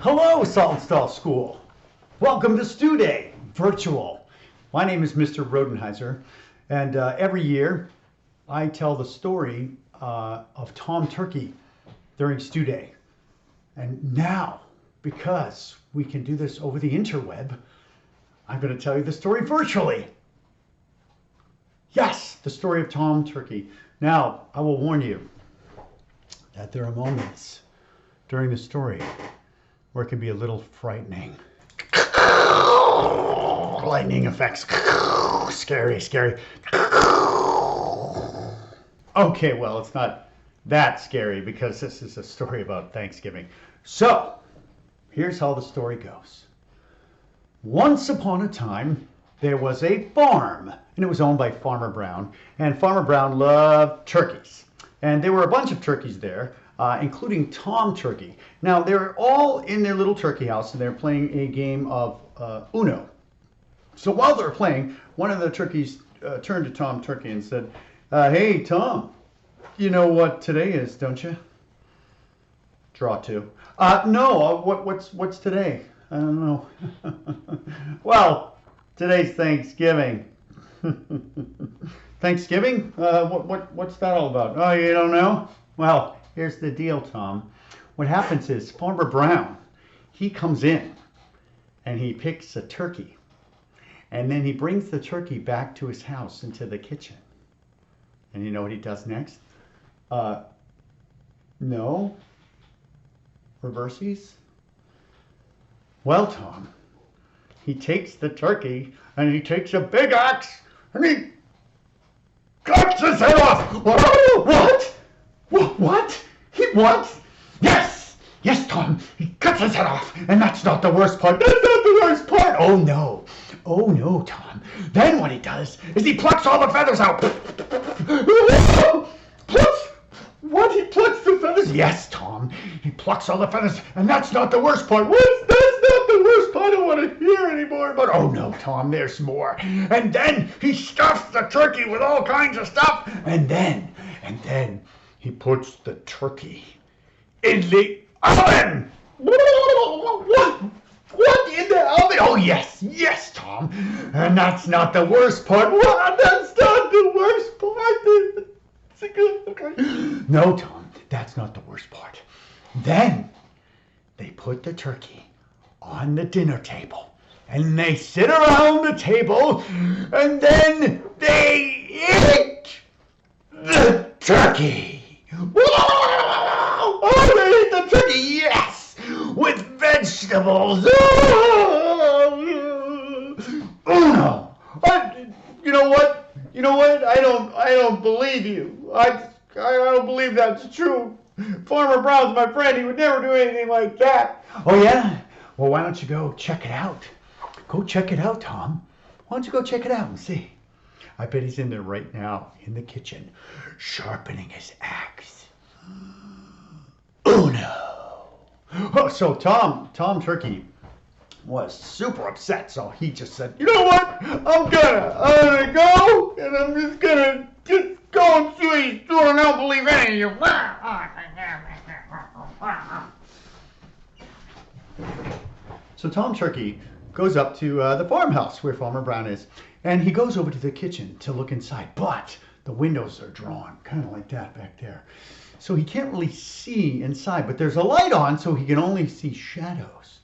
Hello, Saltonstall School. Welcome to Stew Day, virtual. My name is Mr. Rodenheiser, and every year I tell the story of Tom Turkey during Stew Day. And now, because we can do this over the interweb, I'm going to tell you the story virtually. Yes, the story of Tom Turkey. Now, I will warn you that there are moments during the story where it can be a little frightening. Lightning effects. Scary, scary. Okay, well, it's not that scary because this is a story about Thanksgiving. So, here's how the story goes. Once upon a time, there was a farm, and it was owned by Farmer Brown. And Farmer Brown loved turkeys. And there were a bunch of turkeys there, including Tom Turkey. Now, they're all in their little turkey house, and they're playing a game of Uno. So while they're playing, one of the turkeys turned to Tom Turkey and said, hey, Tom, you know what today is, don't you? Draw two. No, what's today? I don't know. Well, today's Thanksgiving. Thanksgiving? What's that all about? Oh, you don't know? Well, here's the deal, Tom. What happens is Farmer Brown, he comes in and he picks a turkey. And then he brings the turkey back to his house into the kitchen. And you know what he does next? No? Reverses? Well, Tom, he takes the turkey and he takes a big axe and he cuts his head off. What? What? He what? Yes! Yes, Tom, he cuts his head off. And that's not the worst part. That's not the worst part. Oh, no. Oh, no, Tom. Then what he does is he plucks all the feathers out. Plucks? What? He plucks the feathers? Yes, Tom. He plucks all the feathers, and that's not the worst part. What? That's not the worst part. I don't want to hear anymore. But oh, no, Tom, there's more. And then he stuffs the turkey with all kinds of stuff. And then he puts the turkey in the oven. What in the oven? Oh, yes, Tom. And that's not the worst part. What? That's not the worst part. No, Tom, that's not the worst part. Then they put the turkey on the dinner table. And they sit around the table. And then they eat the turkey. Oh, they eat the turkey, yes, with vegetables. Oh no! You know what? You know what? I don't believe you. I don't believe that's true. Farmer Brown's my friend. He would never do anything like that. Oh yeah? Well, why don't you go check it out? Go check it out, Tom. Why don't you go check it out and see? I bet he's in there right now in the kitchen, sharpening his axe. Oh no! Oh, so Tom Turkey was super upset, so he just said, you know what? I'm gonna go, and I'm just gonna go and see what he's doing. I don't believe any of you. So Tom Turkey goes up to the farmhouse where Farmer Brown is, and he goes over to the kitchen to look inside, but the windows are drawn, kind of like that back there. So he can't really see inside, but there's a light on, so he can only see shadows.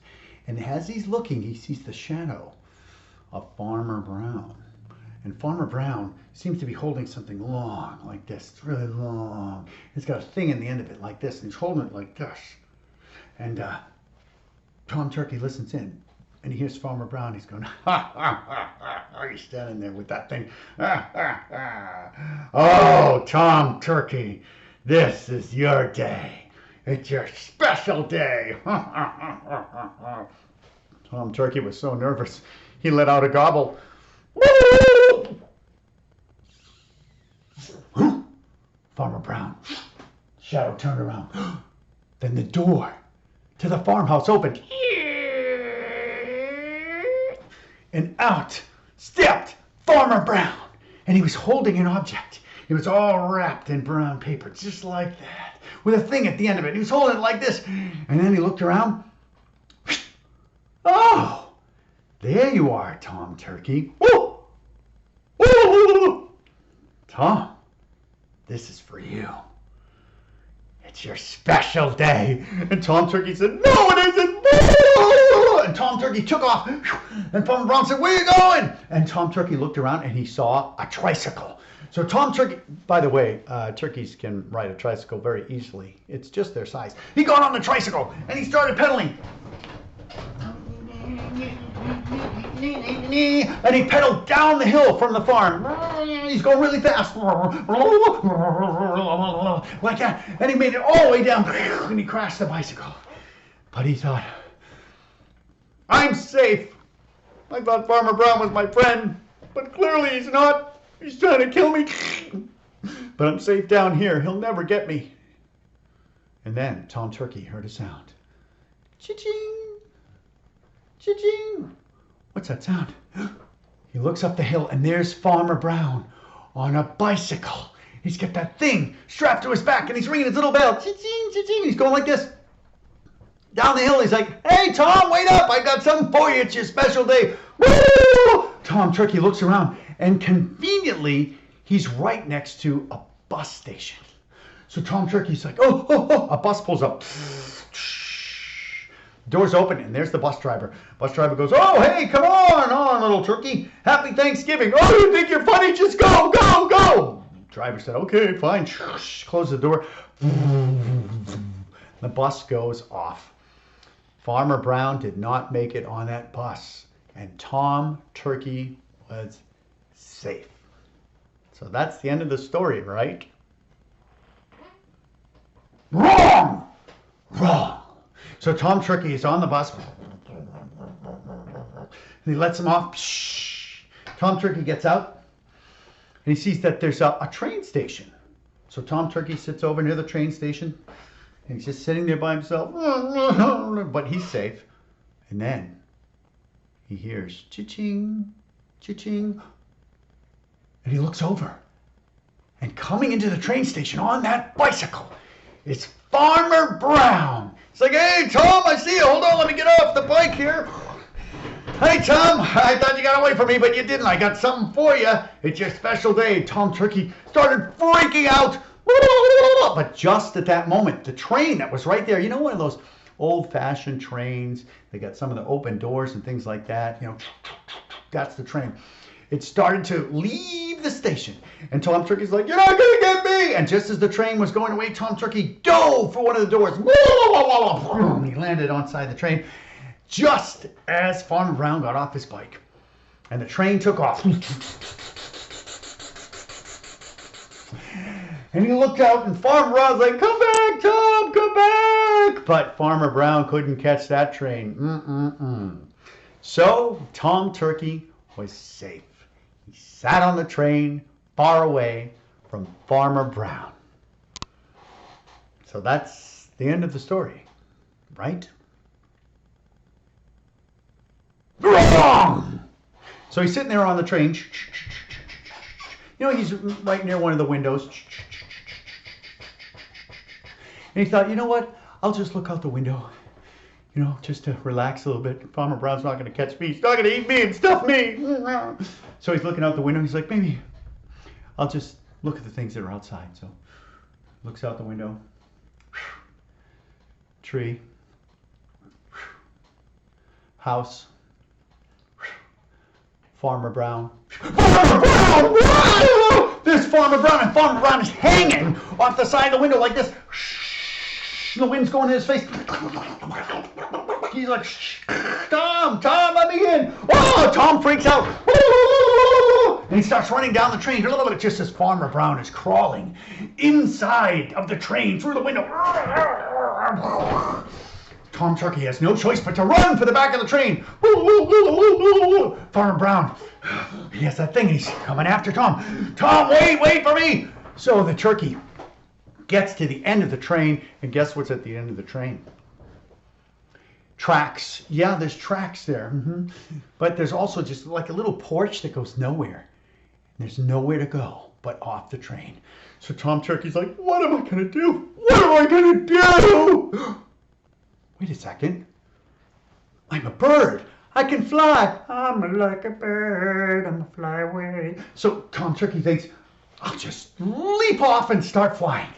And as he's looking, he sees the shadow of Farmer Brown. And Farmer Brown seems to be holding something long, like this. It's really long. It's got a thing in the end of it, like this, and he's holding it like this. And Tom Turkey listens in, and he hears Farmer Brown. He's going, ha, ha, ha, ha. He's standing there with that thing. Ha, ha, ha. Oh, Tom Turkey, this is your day. It's your special day. Tom Turkey was so nervous, he let out a gobble. Farmer Brown, shadow turned around. Then the door to the farmhouse opened. and out stepped Farmer Brown. And he was holding an object. It was all wrapped in brown paper, just like that, with a thing at the end of it. He was holding it like this. And then he looked around. Oh, there you are, Tom Turkey. Woo! Woo! Tom, this is for you. It's your special day. And Tom Turkey said, no, it isn't. And Tom Turkey took off. And Farmer Brown said, where are you going? And Tom Turkey looked around and he saw a tricycle. So Tom Turkey, by the way, turkeys can ride a tricycle very easily. It's just their size. He got on the tricycle and he started pedaling. And he pedaled down the hill from the farm. He's going really fast. Like that. And he made it all the way down. And he crashed the bicycle. But he thought, I'm safe. I thought Farmer Brown was my friend. But clearly he's not. He's trying to kill me. But I'm safe down here. He'll never get me. And then Tom Turkey heard a sound. Cha-ching. Cha-ching. What's that sound? He looks up the hill and there's Farmer Brown on a bicycle. He's got that thing strapped to his back and he's ringing his little bell. Cha-ching, cha-ching. He's going like this. Down the hill, he's like, hey, Tom, wait up. I got something for you. It's your special day. Woo! Tom Turkey looks around and conveniently, he's right next to a bus station. So Tom Turkey's like, oh, a bus pulls up. Doors open and there's the bus driver. Bus driver goes, oh, hey, come on, little turkey. Happy Thanksgiving. Oh, you think you're funny? Just go, go, go. Driver said, okay, fine. Close the door. The bus goes off. Farmer Brown did not make it on that bus. And Tom Turkey was safe. So that's the end of the story, right? Wrong! Wrong! So Tom Turkey is on the bus. And he lets him off. Tom Turkey gets out. And he sees that there's a train station. So Tom Turkey sits over near the train station. And he's just sitting there by himself. But he's safe. And then he hears cha-ching, cha-ching. And he looks over. And coming into the train station on that bicycle is Farmer Brown. He's like, hey, Tom, I see you. Hold on, let me get off the bike here. Hey, Tom, I thought you got away from me, but you didn't. I got something for you. It's your special day. Tom Turkey started freaking out. But just at that moment, the train that was right there, you know, one of those old-fashioned trains, they got some of the open doors and things like that, you know, that's the train. It started to leave the station. And Tom Turkey's like, you're not going to get me. And just as the train was going away, Tom Turkey dove for one of the doors. He landed onside the train just as Farmer Brown got off his bike. And the train took off. And he looked out and Farmer Brown's like, come back, Tom, come back. But Farmer Brown couldn't catch that train. So Tom Turkey was safe. He sat on the train far away from Farmer Brown. So that's the end of the story, right? Wrong! So he's sitting there on the train. You know, he's right near one of the windows. And he thought, you know what? I'll just look out the window. You know, just to relax a little bit. Farmer Brown's not going to catch me. He's not going to eat me and stuff me. So he's looking out the window. He's like, maybe I'll just look at the things that are outside. So looks out the window. Tree. House. Farmer Brown. Farmer Brown! There's Farmer Brown, and Farmer Brown is hanging off the side of the window like this. The wind's going in his face. He's like, Tom, let me in. Oh, Tom freaks out. And he starts running down the train. Just as Farmer Brown is crawling inside of the train through the window. Tom Turkey has no choice but to run for the back of the train. Farmer Brown, he has that thing. He's coming after Tom. Tom, wait for me. So the turkey gets to the end of the train, and guess what's at the end of the train? tracks. Yeah, there's tracks there. But there's also just like a little porch that goes nowhere. There's nowhere to go but off the train. So Tom Turkey's like, what am I going to do? What am I going to do? Wait a second. I'm a bird. I can fly. I'm like a bird. I'm a fly away. So Tom Turkey thinks, I'll just leap off and start flying.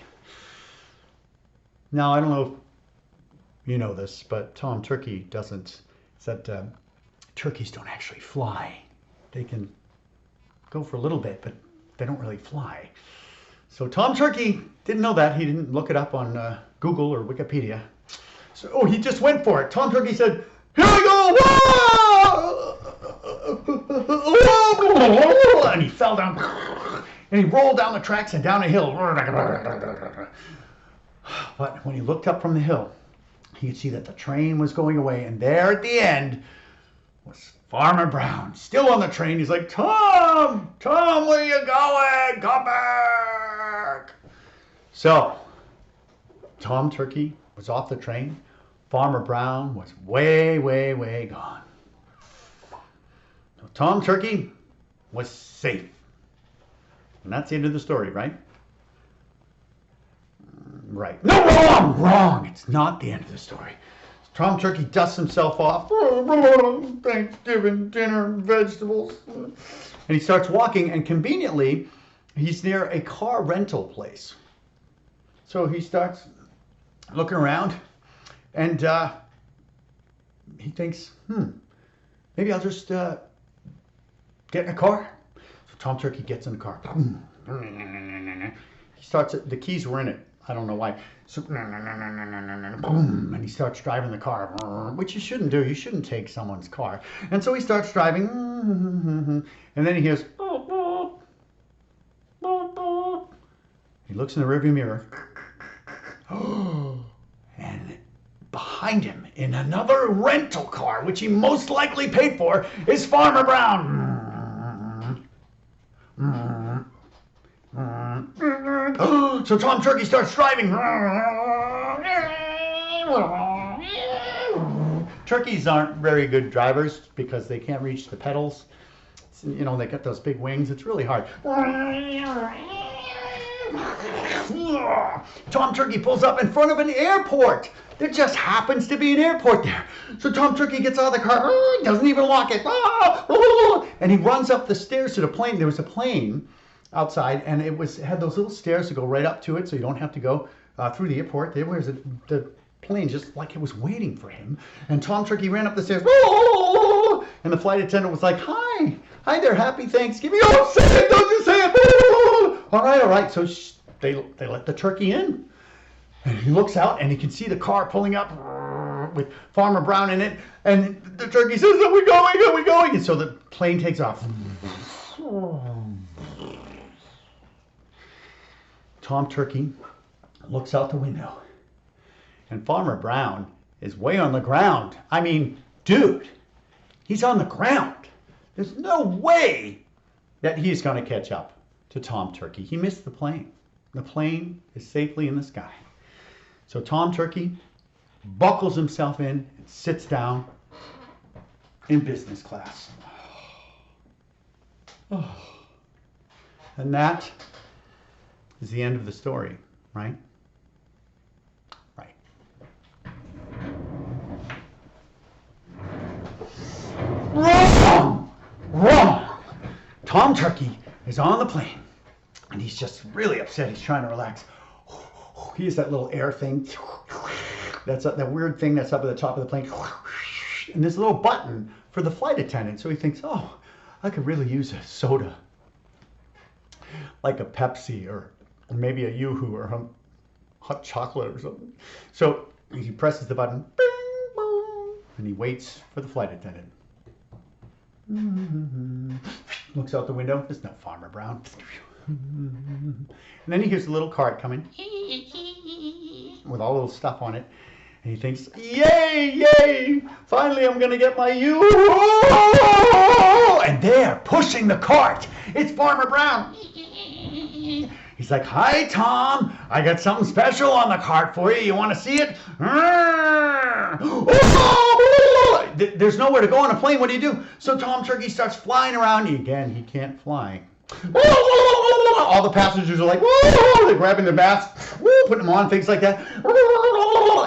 Now, I don't know if you know this, but Tom Turkey doesn't. It's that turkeys don't actually fly. They can go for a little bit, but they don't really fly. So Tom Turkey didn't know that. He didn't look it up on Google or Wikipedia. So he just went for it. Tom Turkey said, here I go! And he fell down. And he rolled down the tracks and down a hill. But when he looked up from the hill, he could see that the train was going away. And there at the end was Farmer Brown, still on the train. He's like, Tom, where are you going? Come back. So Tom Turkey was off the train. Farmer Brown was way, way, way gone. So Tom Turkey was safe. And that's the end of the story, right? Right. No, wrong. It's not the end of the story. Tom Turkey dusts himself off. Thanksgiving dinner, vegetables. And he starts walking, and conveniently, he's near a car rental place. So he starts looking around, and he thinks, maybe I'll just get in a car. So Tom Turkey gets in the car. He starts, the keys were in it. I don't know why. So, boom, and he starts driving the car, which you shouldn't do. You shouldn't take someone's car. And so he starts driving, and then he hears, he looks in the rearview mirror, and behind him, in another rental car, which he most likely paid for, is Farmer Brown. So Tom Turkey starts driving. Turkeys aren't very good drivers because they can't reach the pedals. You know, they got those big wings. It's really hard. Tom Turkey pulls up in front of an airport. There just happens to be an airport there. So Tom Turkey gets out of the car, doesn't even lock it, and he runs up the stairs to the plane. There was a plane outside, and it had those little stairs to go right up to it, so you don't have to go through the airport. There was the plane just like it was waiting for him. And Tom Turkey ran up the stairs, and the flight attendant was like, hi there, happy Thanksgiving. Oh, say it, don't you say it. All right. So they let the turkey in. And he looks out, and he can see the car pulling up with Farmer Brown in it. And the turkey says, are we going? And so the plane takes off. Tom Turkey looks out the window, and Farmer Brown is way on the ground. I mean, dude, he's on the ground. There's no way that he's going to catch up to Tom Turkey. He missed the plane. The plane is safely in the sky. So Tom Turkey buckles himself in and sits down in business class. And that is the end of the story, right? Right. Wrong! Tom Turkey is on the plane, and he's just really upset. He's trying to relax. He has that little air thing. That's that weird thing that's up at the top of the plane. And there's a little button for the flight attendant. So he thinks, oh, I could really use a soda. Like a Pepsi or maybe a Yoo-hoo or a hot chocolate or something. So he presses the button, and he waits for the flight attendant. Looks out the window. There's no Farmer Brown. And then he hears a little cart coming with all little stuff on it. And he thinks, yay! Finally, I'm going to get my Yoo-hoo! And there, pushing the cart, it's Farmer Brown. He's like, "Hi, Tom. I got something special on the cart for you. You want to see it?" There's nowhere to go on a plane. What do you do? So Tom Turkey starts flying around. Again, he can't fly. All the passengers are like, "Whoa!" They're grabbing their masks, putting them on, things like that.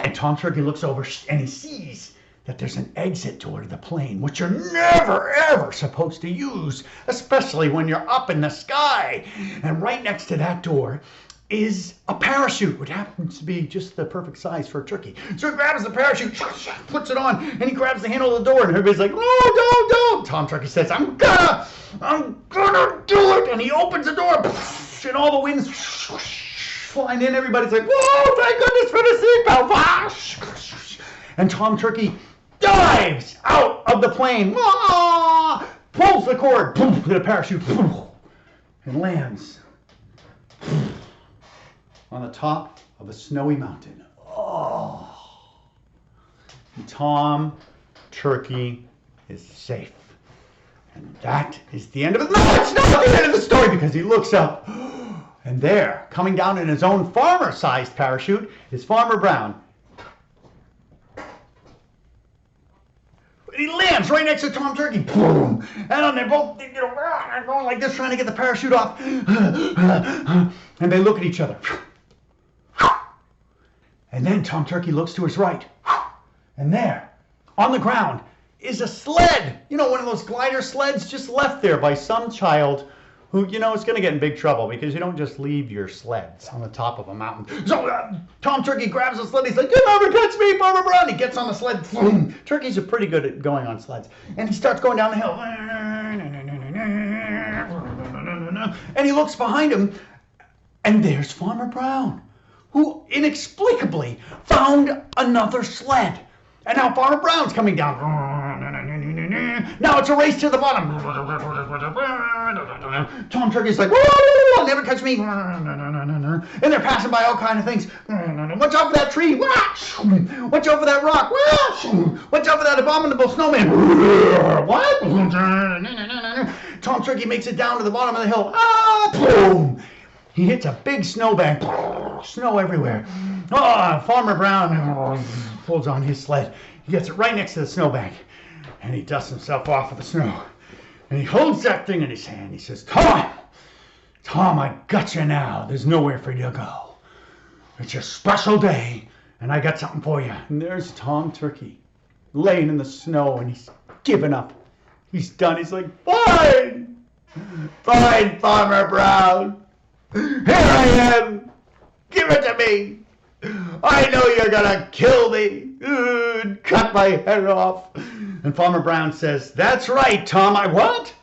And Tom Turkey looks over and he sees that there's an exit door to the plane, which you're never, ever supposed to use, especially when you're up in the sky. And right next to that door is a parachute, which happens to be just the perfect size for a turkey. So he grabs the parachute, puts it on, and he grabs the handle of the door, and everybody's like, "No, don't." Tom Turkey says, I'm gonna do it. And he opens the door, and all the wind's flying in. Everybody's like, "Whoa, thank goodness for the seatbelt." And Tom Turkey dives out of the plane, pulls the cord, the parachute, and lands on the top of a snowy mountain. And Tom Turkey is safe. And that is the end of it. No, it's not the end of the story, because he looks up, and there, coming down in his own farmer-sized parachute, is Farmer Brown. He lands right next to Tom Turkey. Boom! And they're both going like this, trying to get the parachute off. And they look at each other. And then Tom Turkey looks to his right. And there, on the ground, is a sled. You know, one of those glider sleds just left there by some child who, is going to get in big trouble, because you don't just leave your sleds on the top of a mountain. So Tom Turkey grabs the sled. He's like, "You never catch me, Farmer Brown." He gets on the sled. Boom. Turkeys are pretty good at going on sleds. And he starts going down the hill. And he looks behind him, and there's Farmer Brown, who inexplicably found another sled. And now Farmer Brown's coming down. Now it's a race to the bottom. Tom Turkey's like, "Whoa, never touch me." And they're passing by all kinds of things. "Watch out for that tree. Watch out for that rock. Watch out for that abominable snowman." What? Tom Turkey makes it down to the bottom of the hill. Boom! He hits a big snowbank. Snow everywhere. Farmer Brown pulls on his sled. He gets it right next to the snowbank. And he dusts himself off of the snow. And he holds that thing in his hand. He says, Tom, I got you now. There's nowhere for you to go. It's your special day, and I got something for you." And there's Tom Turkey, laying in the snow, and he's given up. He's done. He's like, Fine, Farmer Brown. Here I am. Give it to me. I know you're gonna kill me and cut my head off. And Farmer Brown says, "That's right, Tom." What?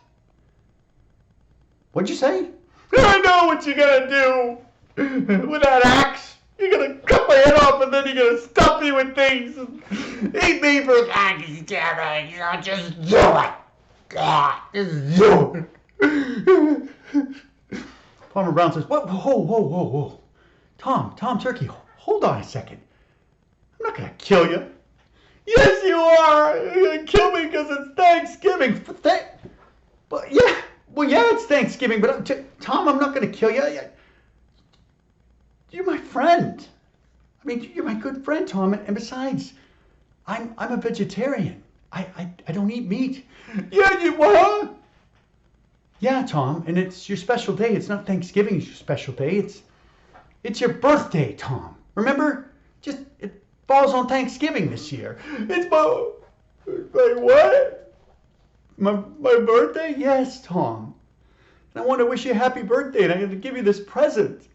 What'd you say? "I know what you're gonna do. With that axe, you're gonna cut my head off, and then you're gonna stuff me with things and eat me for Thanksgiving. Just do it. Just do it." Farmer Brown says, "What? Whoa. Tom Turkey, hold on a second. I'm not gonna kill you." "Yes, you are. You're gonna kill me because it's Thanksgiving." But yeah, it's Thanksgiving. But Tom, I'm not gonna kill you. You're my friend. I mean, you're my good friend, Tom. And besides, I'm a vegetarian. I don't eat meat. "Yeah, you are." "Yeah, Tom, and it's your special day. It's not Thanksgiving. It's your special day. It's your birthday, Tom. Remember? It falls on Thanksgiving this year." It's my what? My birthday?" "Yes, Tom. And I want to wish you a happy birthday, and I'm going to give you this present.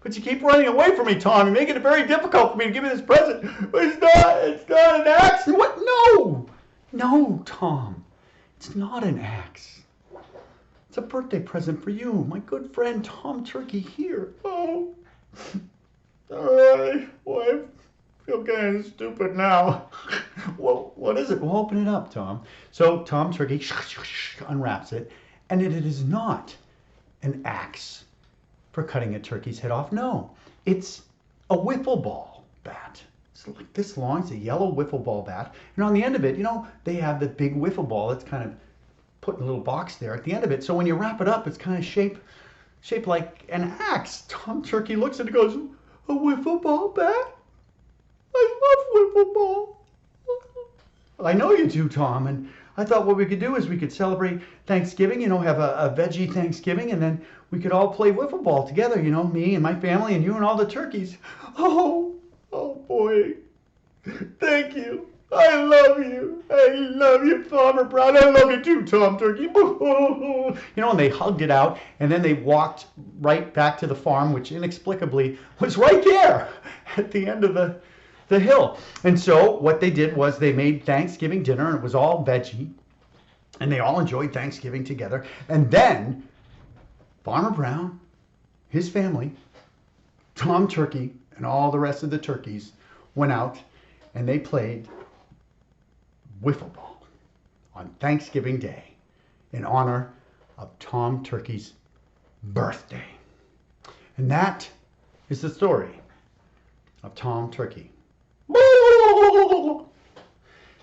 But you keep running away from me, Tom. You're making it very difficult for me to give you this present." "But it's not an axe." "What? No, Tom. It's not an axe. It's a birthday present for you, my good friend Tom Turkey here." "Oh, all right. Well, I feel kind of stupid now." "Well, what is it?" "Well, open it up, Tom." So Tom Turkey unwraps it, and it is not an axe for cutting a turkey's head off. No, it's a wiffle ball bat. It's like this long. It's a yellow wiffle ball bat. And on the end of it, they have the big wiffle ball that's kind of put in a little box there at the end of it. So when you wrap it up, it's kind of shaped shaped like an axe. Tom Turkey looks at it and goes, a wiffle ball bat? I love wiffle ball. I know you do, Tom, and I thought what we could do is we could celebrate Thanksgiving, have a veggie Thanksgiving, and then we could all play wiffle ball together, me and my family and you and all the turkeys. Oh boy. Thank you. I love you, Farmer Brown. I love you too, Tom Turkey. And they hugged it out, and then they walked right back to the farm, which inexplicably was right there at the end of the hill. And so what they did was they made Thanksgiving dinner, and it was all veggie, and they all enjoyed Thanksgiving together. And then Farmer Brown, his family, Tom Turkey, and all the rest of the turkeys went out and they played wiffle ball on Thanksgiving Day in honor of Tom Turkey's birthday. And that is the story of Tom Turkey.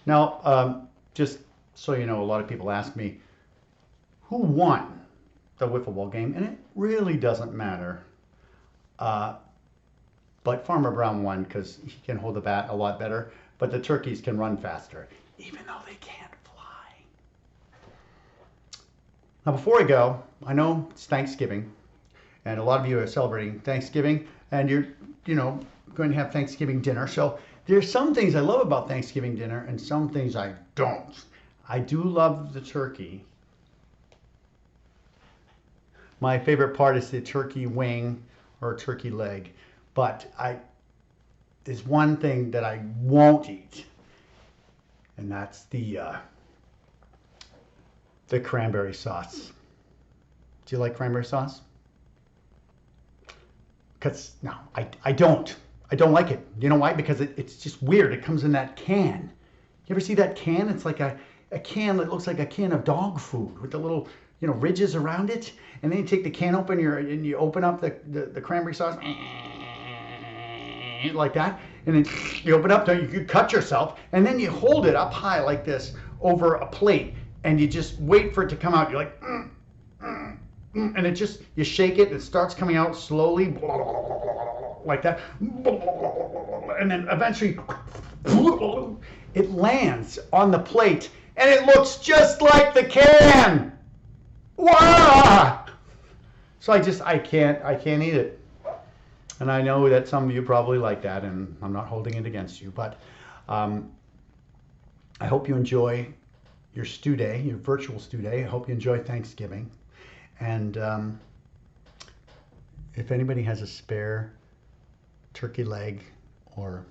Now, just so you know, a lot of people ask me, who won the wiffle ball game? And it really doesn't matter. But Farmer Brown won because he can hold the bat a lot better, but the turkeys can run faster, even though they can't fly. Now, before I go, I know it's Thanksgiving, and a lot of you are celebrating Thanksgiving, and you're, going to have Thanksgiving dinner. So there's some things I love about Thanksgiving dinner and some things I don't. I do love the turkey. My favorite part is the turkey wing or turkey leg. But there's one thing that I won't eat, and that's the cranberry sauce. Do you like cranberry sauce? No, I don't. I don't like it. You know why? Because it's just weird. It comes in that can. You ever see that can? It's like a can that looks like a can of dog food with the little ridges around it. And then you take the can open and you open up the cranberry sauce. Like that, and then you open up, you cut yourself, and then you hold it up high like this over a plate, and you just wait for it to come out. You're like, and you shake it, and it starts coming out slowly, like that, and then eventually it lands on the plate, and it looks just like the can. Wow! So I can't eat it. And I know that some of you probably like that, and I'm not holding it against you, but I hope you enjoy your stew day, your virtual stew day. I hope you enjoy Thanksgiving. And if anybody has a spare turkey leg or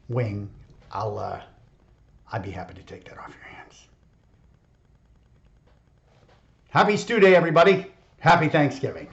wing, I'd be happy to take that off your hands. Happy stew day, everybody. Happy Thanksgiving.